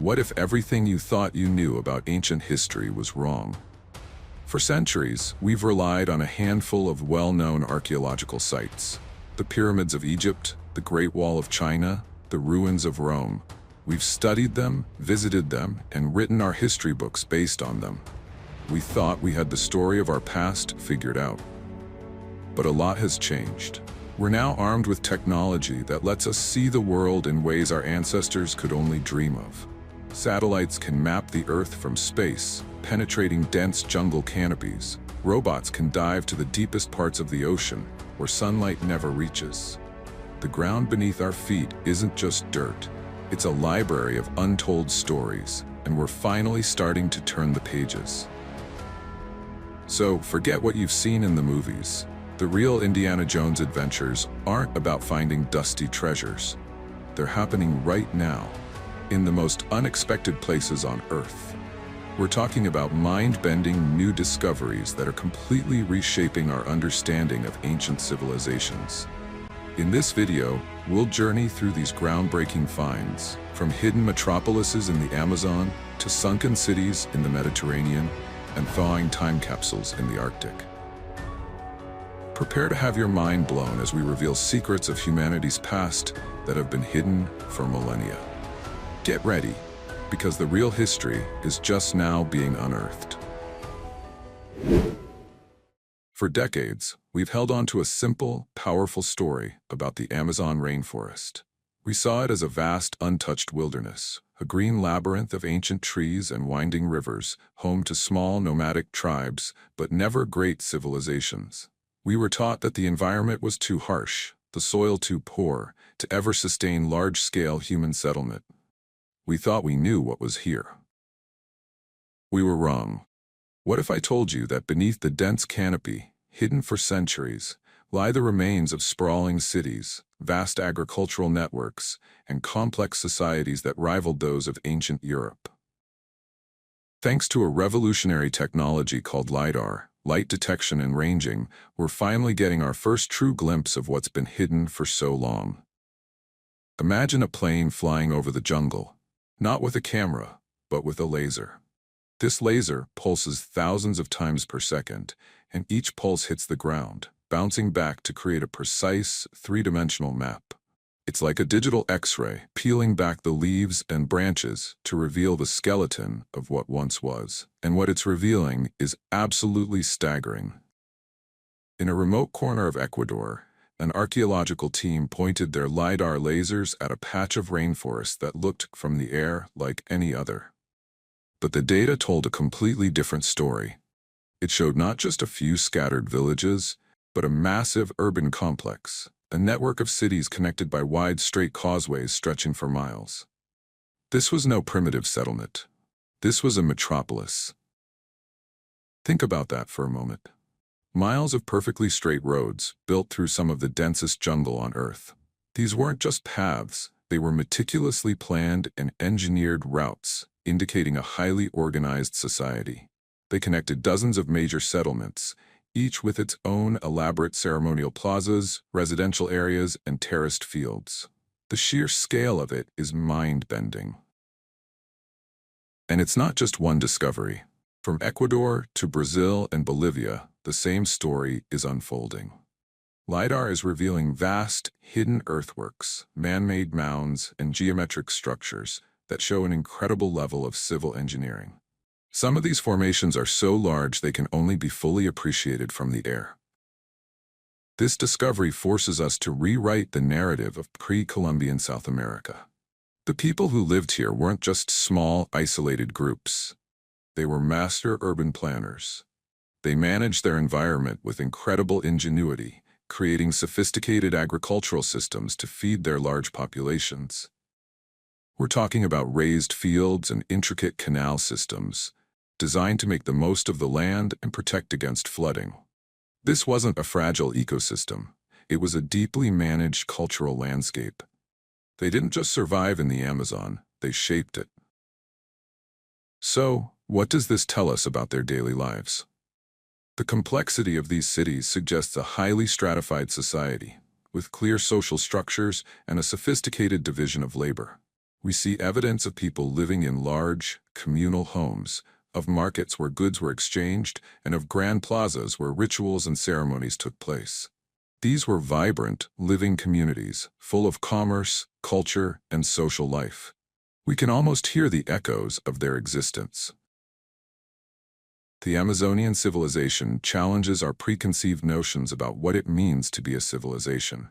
What if everything you thought you knew about ancient history was wrong? For centuries, we've relied on a handful of well-known archaeological sites. The pyramids of Egypt, the Great Wall of China, the ruins of Rome. We've studied them, visited them, and written our history books based on them. We thought we had the story of our past figured out. But a lot has changed. We're now armed with technology that lets us see the world in ways our ancestors could only dream of. Satellites can map the Earth from space, penetrating dense jungle canopies. Robots can dive to the deepest parts of the ocean, where sunlight never reaches. The ground beneath our feet isn't just dirt. It's a library of untold stories, and we're finally starting to turn the pages. So, forget what you've seen in the movies. The real Indiana Jones adventures aren't about finding dusty treasures. They're happening right now, in the most unexpected places on Earth. We're talking about mind-bending new discoveries that are completely reshaping our understanding of ancient civilizations. In this video, we'll journey through these groundbreaking finds, from hidden metropolises in the Amazon to sunken cities in the Mediterranean and thawing time capsules in the Arctic. Prepare to have your mind blown as we reveal secrets of humanity's past that have been hidden for millennia. Get ready, because the real history is just now being unearthed. For decades, we've held on to a simple, powerful story about the Amazon rainforest. We saw it as a vast, untouched wilderness, a green labyrinth of ancient trees and winding rivers, home to small nomadic tribes, but never great civilizations. We were taught that the environment was too harsh, the soil too poor, to ever sustain large-scale human settlement. We thought we knew what was here. We were wrong. What if I told you that beneath the dense canopy, hidden for centuries, lie the remains of sprawling cities, vast agricultural networks, and complex societies that rivaled those of ancient Europe? Thanks to a revolutionary technology called LiDAR, light detection and ranging, we're finally getting our first true glimpse of what's been hidden for so long. Imagine a plane flying over the jungle, not with a camera, but with a laser. This laser pulses thousands of times per second, and each pulse hits the ground, bouncing back to create a precise, three-dimensional map. It's like a digital X-ray, peeling back the leaves and branches to reveal the skeleton of what once was. And what it's revealing is absolutely staggering. In a remote corner of Ecuador, an archaeological team pointed their LiDAR lasers at a patch of rainforest that looked from the air like any other. But the data told a completely different story. It showed not just a few scattered villages, but a massive urban complex. A network of cities connected by wide, straight causeways stretching for miles. This was no primitive settlement. This was a metropolis. Think about that for a moment. Miles of perfectly straight roads, built through some of the densest jungle on Earth. These weren't just paths, they were meticulously planned and engineered routes, indicating a highly organized society. They connected dozens of major settlements, each with its own elaborate ceremonial plazas, residential areas, and terraced fields. The sheer scale of it is mind-bending. And it's not just one discovery. From Ecuador to Brazil and Bolivia, the same story is unfolding. LiDAR is revealing vast, hidden earthworks, man-made mounds, and geometric structures that show an incredible level of civil engineering. Some of these formations are so large they can only be fully appreciated from the air. This discovery forces us to rewrite the narrative of pre-Columbian South America. The people who lived here weren't just small, isolated groups. They were master urban planners. They managed their environment with incredible ingenuity, creating sophisticated agricultural systems to feed their large populations. We're talking about raised fields and intricate canal systems, designed to make the most of the land and protect against flooding. This wasn't a fragile ecosystem. It was a deeply managed cultural landscape. They didn't just survive in the Amazon, they shaped it. So, what does this tell us about their daily lives? The complexity of these cities suggests a highly stratified society, with clear social structures and a sophisticated division of labor. We see evidence of people living in large, communal homes, of markets where goods were exchanged, and of grand plazas where rituals and ceremonies took place. These were vibrant, living communities, full of commerce, culture, and social life. We can almost hear the echoes of their existence. The Amazonian civilization challenges our preconceived notions about what it means to be a civilization.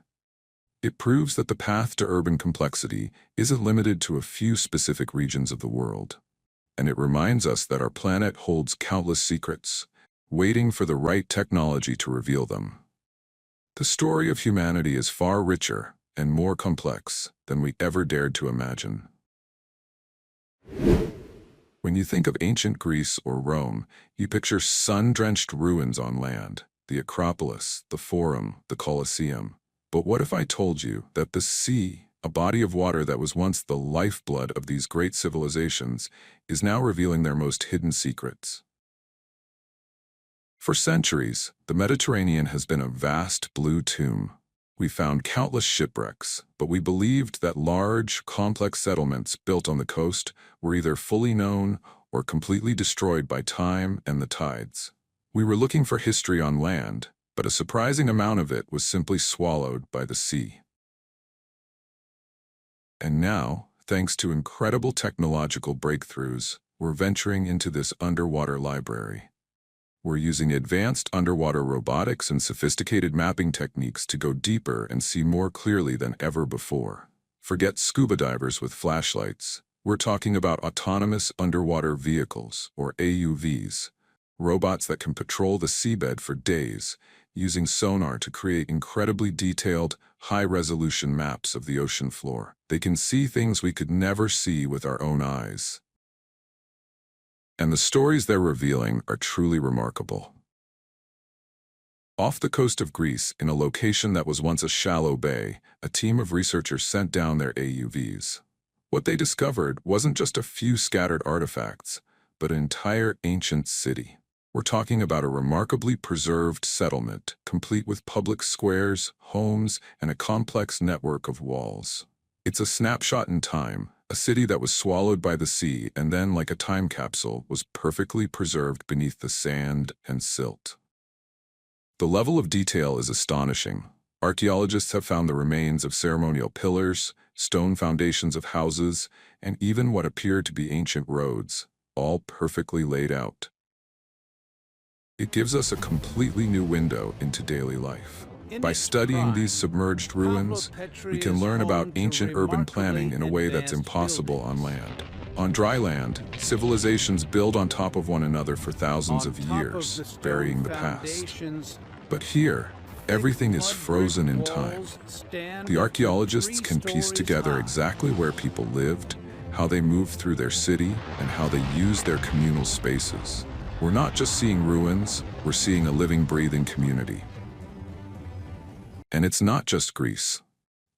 It proves that the path to urban complexity isn't limited to a few specific regions of the world. And it reminds us that our planet holds countless secrets, waiting for the right technology to reveal them. The story of humanity is far richer and more complex than we ever dared to imagine. When you think of ancient Greece or Rome, you picture sun-drenched ruins on land, the Acropolis, the Forum, the Colosseum. But what if I told you that the sea, a body of water that was once the lifeblood of these great civilizations, is now revealing their most hidden secrets? For centuries, the Mediterranean has been a vast blue tomb. We found countless shipwrecks, but we believed that large, complex settlements built on the coast were either fully known or completely destroyed by time and the tides. We were looking for history on land, but a surprising amount of it was simply swallowed by the sea. And now, thanks to incredible technological breakthroughs, we're venturing into this underwater library. We're using advanced underwater robotics and sophisticated mapping techniques to go deeper and see more clearly than ever before. Forget scuba divers with flashlights. We're talking about autonomous underwater vehicles, or AUVs, robots that can patrol the seabed for days, using sonar to create incredibly detailed, high-resolution maps of the ocean floor. They can see things we could never see with our own eyes. And the stories they're revealing are truly remarkable. Off the coast of Greece, in a location that was once a shallow bay, a team of researchers sent down their AUVs. What they discovered wasn't just a few scattered artifacts, but an entire ancient city. We're talking about a remarkably preserved settlement, complete with public squares, homes, and a complex network of walls. It's a snapshot in time, a city that was swallowed by the sea and then, like a time capsule, was perfectly preserved beneath the sand and silt. The level of detail is astonishing. Archaeologists have found the remains of ceremonial pillars, stone foundations of houses, and even what appear to be ancient roads, all perfectly laid out. It gives us a completely new window into daily life. By studying these submerged ruins, we can learn about ancient urban planning in a way that's impossible on land. On dry land, civilizations build on top of one another for thousands of years, burying the past. But here, everything is frozen in time. The archaeologists can piece together exactly where people lived, how they moved through their city, and how they used their communal spaces. We're not just seeing ruins, we're seeing a living, breathing community. And it's not just Greece.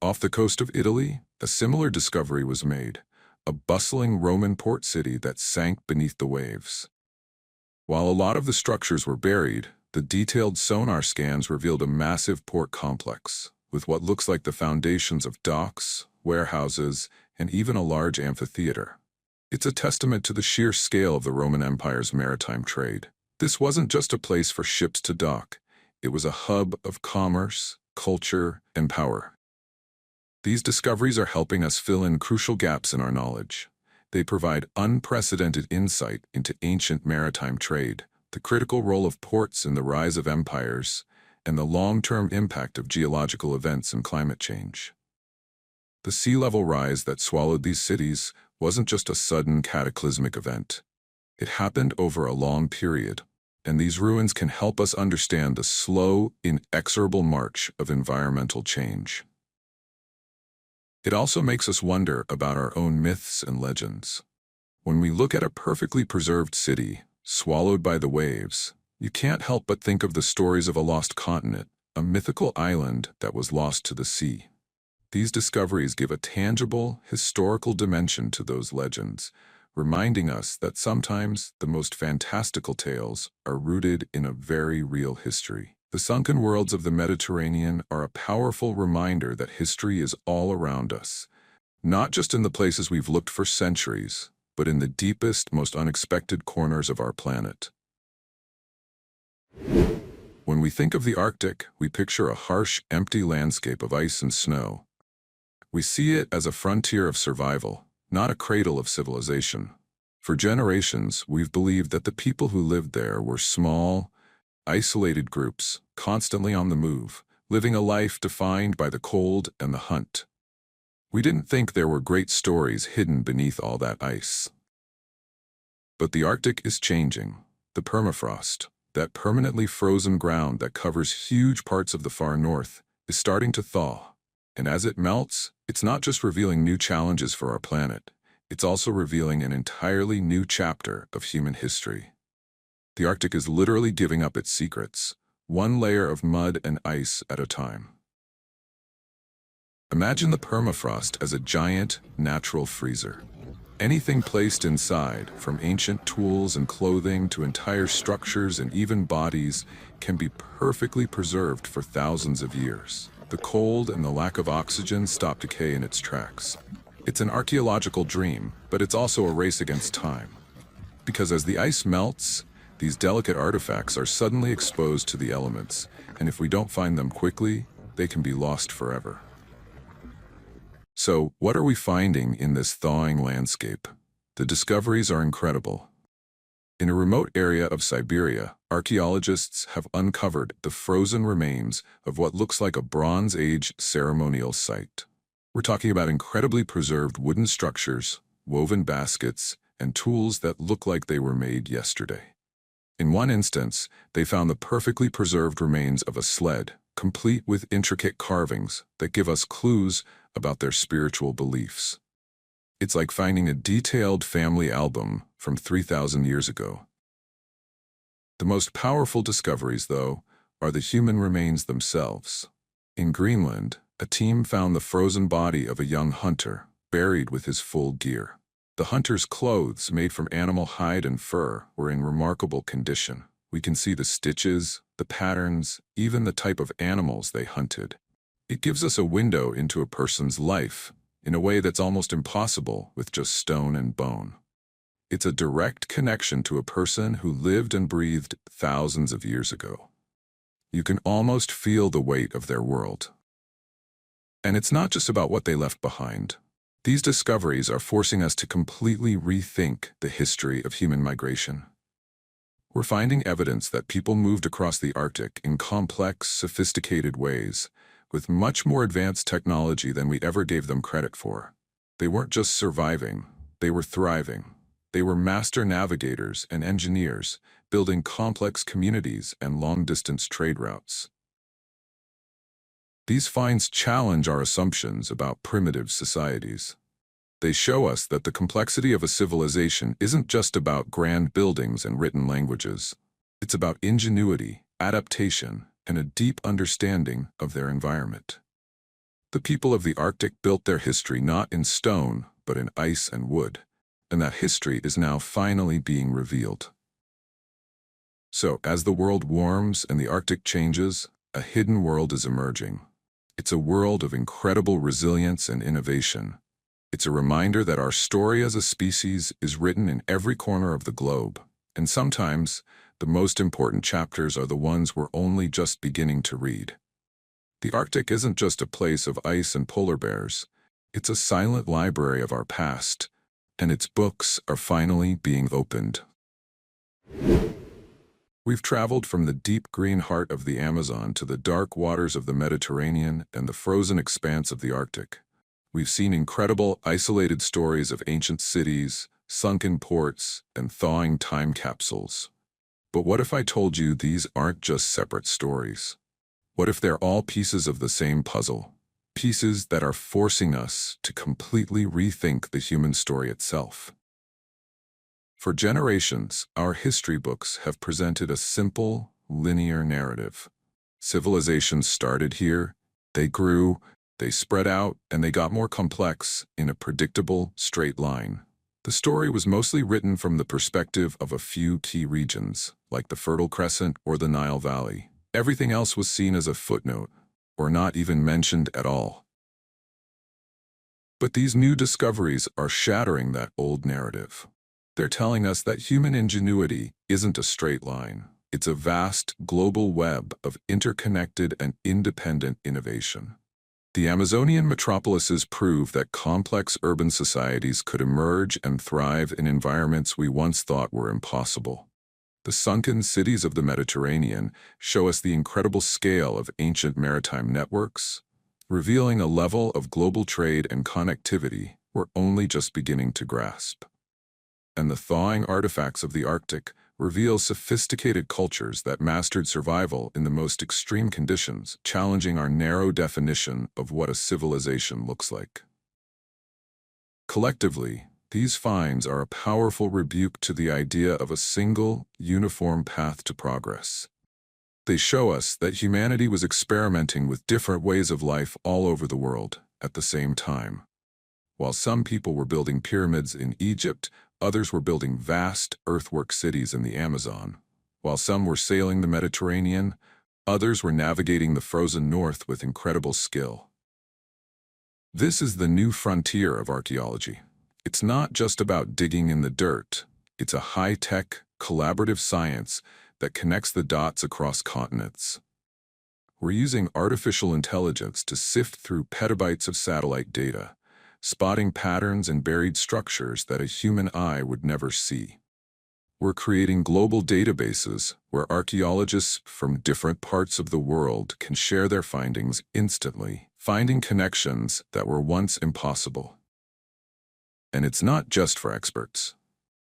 Off the coast of Italy, a similar discovery was made, a bustling Roman port city that sank beneath the waves. While a lot of the structures were buried, the detailed sonar scans revealed a massive port complex, with what looks like the foundations of docks, warehouses, and even a large amphitheater. It's a testament to the sheer scale of the Roman Empire's maritime trade. This wasn't just a place for ships to dock, it was a hub of commerce, culture, and power. These discoveries are helping us fill in crucial gaps in our knowledge. They provide unprecedented insight into ancient maritime trade, the critical role of ports in the rise of empires, and the long-term impact of geological events and climate change. The sea level rise that swallowed these cities wasn't just a sudden cataclysmic event. It happened over a long period, and these ruins can help us understand the slow, inexorable march of environmental change. It also makes us wonder about our own myths and legends. When we look at a perfectly preserved city, swallowed by the waves, you can't help but think of the stories of a lost continent, a mythical island that was lost to the sea. These discoveries give a tangible, historical dimension to those legends, reminding us that sometimes the most fantastical tales are rooted in a very real history. The sunken worlds of the Mediterranean are a powerful reminder that history is all around us, not just in the places we've looked for centuries, but in the deepest, most unexpected corners of our planet. When we think of the Arctic, we picture a harsh, empty landscape of ice and snow. We see it as a frontier of survival, not a cradle of civilization. For generations, we've believed that the people who lived there were small, isolated groups, constantly on the move, living a life defined by the cold and the hunt. We didn't think there were great stories hidden beneath all that ice. But the Arctic is changing. The permafrost, that permanently frozen ground that covers huge parts of the far north, is starting to thaw. And as it melts, it's not just revealing new challenges for our planet, it's also revealing an entirely new chapter of human history. The Arctic is literally giving up its secrets, one layer of mud and ice at a time. Imagine the permafrost as a giant, natural freezer. Anything placed inside, from ancient tools and clothing to entire structures and even bodies, can be perfectly preserved for thousands of years. The cold and the lack of oxygen stop decay in its tracks. It's an archaeological dream, but it's also a race against time. Because as the ice melts, these delicate artifacts are suddenly exposed to the elements, and if we don't find them quickly, they can be lost forever. So, what are we finding in this thawing landscape? The discoveries are incredible. In a remote area of Siberia, archaeologists have uncovered the frozen remains of what looks like a Bronze Age ceremonial site. We're talking about incredibly preserved wooden structures, woven baskets, and tools that look like they were made yesterday. In one instance, they found the perfectly preserved remains of a sled, complete with intricate carvings that give us clues about their spiritual beliefs. It's like finding a detailed family album from 3,000 years ago. The most powerful discoveries, though, are the human remains themselves. In Greenland, a team found the frozen body of a young hunter, buried with his full gear. The hunter's clothes, made from animal hide and fur, were in remarkable condition. We can see the stitches, the patterns, even the type of animals they hunted. It gives us a window into a person's life, in a way that's almost impossible with just stone and bone. It's a direct connection to a person who lived and breathed thousands of years ago. You can almost feel the weight of their world. And it's not just about what they left behind. These discoveries are forcing us to completely rethink the history of human migration. We're finding evidence that people moved across the Arctic in complex, sophisticated ways, with much more advanced technology than we ever gave them credit for. They weren't just surviving, they were thriving. They were master navigators and engineers, building complex communities and long-distance trade routes. These finds challenge our assumptions about primitive societies. They show us that the complexity of a civilization isn't just about grand buildings and written languages. It's about ingenuity, adaptation, and a deep understanding of their environment. The people of the Arctic built their history not in stone, but in ice and wood, and that history is now finally being revealed. So, as the world warms and the Arctic changes, a hidden world is emerging. It's a world of incredible resilience and innovation. It's a reminder that our story as a species is written in every corner of the globe, and sometimes, the most important chapters are the ones we're only just beginning to read. The Arctic isn't just a place of ice and polar bears. It's a silent library of our past, and its books are finally being opened. We've traveled from the deep green heart of the Amazon to the dark waters of the Mediterranean and the frozen expanse of the Arctic. We've seen incredible, isolated stories of ancient cities, sunken ports, and thawing time capsules. But what if I told you these aren't just separate stories? What if they're all pieces of the same puzzle? Pieces that are forcing us to completely rethink the human story itself. For generations, our history books have presented a simple, linear narrative. Civilizations started here, they grew, they spread out, and they got more complex in a predictable, straight line. The story was mostly written from the perspective of a few key regions, like the Fertile Crescent or the Nile Valley. Everything else was seen as a footnote, or not even mentioned at all. But these new discoveries are shattering that old narrative. They're telling us that human ingenuity isn't a straight line. It's a vast, global web of interconnected and independent innovation. The Amazonian metropolises prove that complex urban societies could emerge and thrive in environments we once thought were impossible. The sunken cities of the Mediterranean show us the incredible scale of ancient maritime networks, revealing a level of global trade and connectivity we're only just beginning to grasp. And the thawing artifacts of the Arctic reveal sophisticated cultures that mastered survival in the most extreme conditions, challenging our narrow definition of what a civilization looks like. Collectively, these finds are a powerful rebuke to the idea of a single, uniform path to progress. They show us that humanity was experimenting with different ways of life all over the world at the same time. While some people were building pyramids in Egypt, others were building vast earthwork cities in the Amazon. While some were sailing the Mediterranean, others were navigating the frozen north with incredible skill. This is the new frontier of archaeology. It's not just about digging in the dirt. It's a high-tech, collaborative science that connects the dots across continents. We're using artificial intelligence to sift through petabytes of satellite data, spotting patterns and buried structures that a human eye would never see. We're creating global databases where archaeologists from different parts of the world can share their findings instantly, finding connections that were once impossible. And it's not just for experts.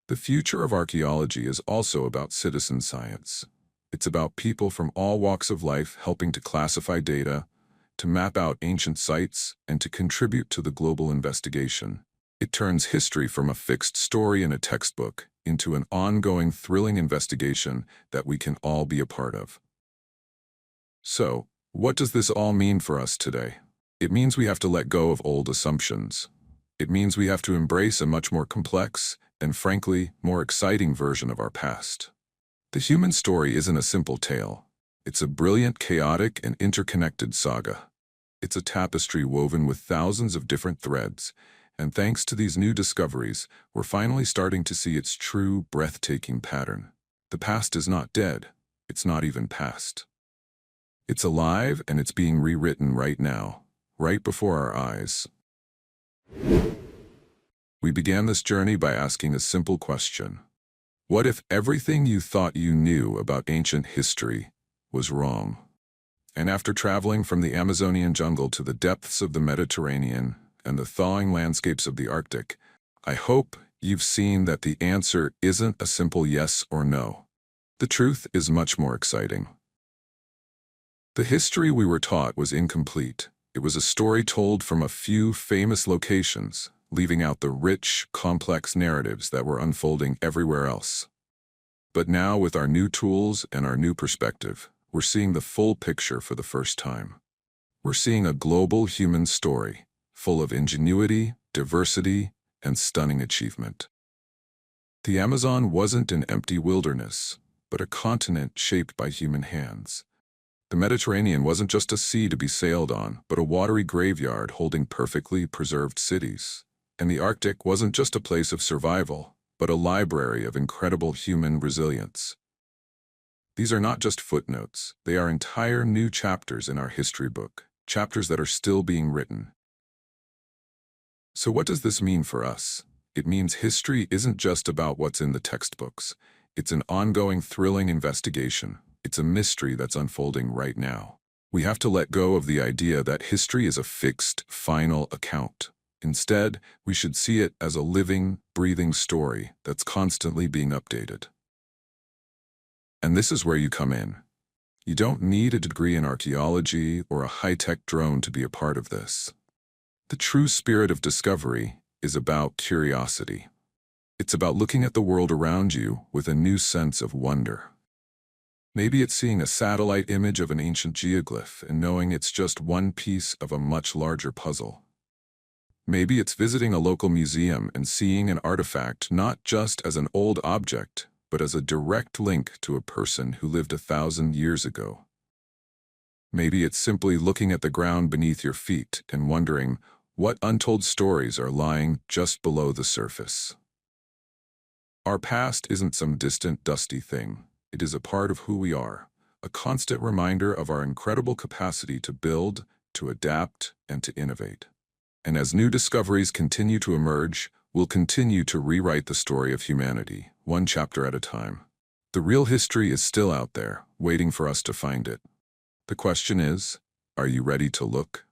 The future of archaeology is also about citizen science. It's about people from all walks of life helping to classify data, to map out ancient sites, and to contribute to the global investigation. It turns history from a fixed story in a textbook into an ongoing, thrilling investigation that we can all be a part of. So, what does this all mean for us today? It means we have to let go of old assumptions. It means we have to embrace a much more complex and, frankly, more exciting version of our past. The human story isn't a simple tale. It's a brilliant, chaotic, and interconnected saga. It's a tapestry woven with thousands of different threads, and thanks to these new discoveries, we're finally starting to see its true, breathtaking pattern. The past is not dead. It's not even past. It's alive, and it's being rewritten right now, right before our eyes. We began this journey by asking a simple question. What if everything you thought you knew about ancient history was wrong? And after traveling from the Amazonian jungle to the depths of the Mediterranean and the thawing landscapes of the Arctic, I hope you've seen that the answer isn't a simple yes or no. The truth is much more exciting. The history we were taught was incomplete. It was a story told from a few famous locations, leaving out the rich, complex narratives that were unfolding everywhere else. But now, with our new tools and our new perspective, we're seeing the full picture for the first time. We're seeing a global human story, full of ingenuity, diversity, and stunning achievement. The Amazon wasn't an empty wilderness, but a continent shaped by human hands. The Mediterranean wasn't just a sea to be sailed on, but a watery graveyard holding perfectly preserved cities. And the Arctic wasn't just a place of survival, but a library of incredible human resilience. These are not just footnotes, they are entire new chapters in our history book, chapters that are still being written. So what does this mean for us? It means history isn't just about what's in the textbooks. It's an ongoing, thrilling investigation. It's a mystery that's unfolding right now. We have to let go of the idea that history is a fixed, final account. Instead, we should see it as a living, breathing story that's constantly being updated. And this is where you come in. You don't need a degree in archaeology or a high-tech drone to be a part of this. The true spirit of discovery is about curiosity. It's about looking at the world around you with a new sense of wonder. Maybe it's seeing a satellite image of an ancient geoglyph and knowing it's just one piece of a much larger puzzle. Maybe it's visiting a local museum and seeing an artifact not just as an old object, but as a direct link to a person who lived 1,000 years ago. Maybe it's simply looking at the ground beneath your feet and wondering, What untold stories are lying just below the surface? Our past isn't some distant, dusty thing. It is a part of who we are, a constant reminder of our incredible capacity to build, to adapt, and to innovate. And as new discoveries continue to emerge, we'll continue to rewrite the story of humanity, one chapter at a time. The real history is still out there, waiting for us to find it. The question is, are you ready to look?